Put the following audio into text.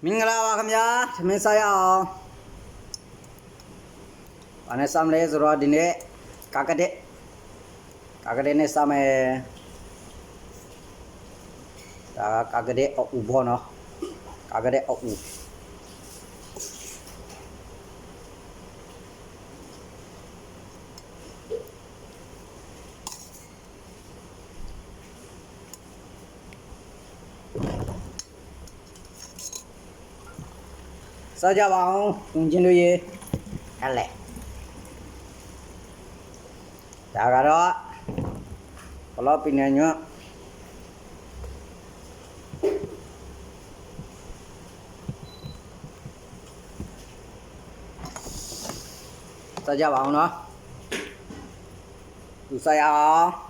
မင်္ဂလာပါခင်ဗျာသမင်းစားရအောင်။ဘာနဲ့စားမလဲဆိုတော့ဒီနေ့ကာကတဲ့နဲ့စားမယ်။ဒါကာကတဲ့အူဘောနော်။ကာကတဲ့အူစားကြပါအောင်ဝင်ချင်းတို့ရေဟဲ့လေဒါကတော့ဘလော့ပင်ညွတ်စားကြပါအောင်နော်သူစားရအောင်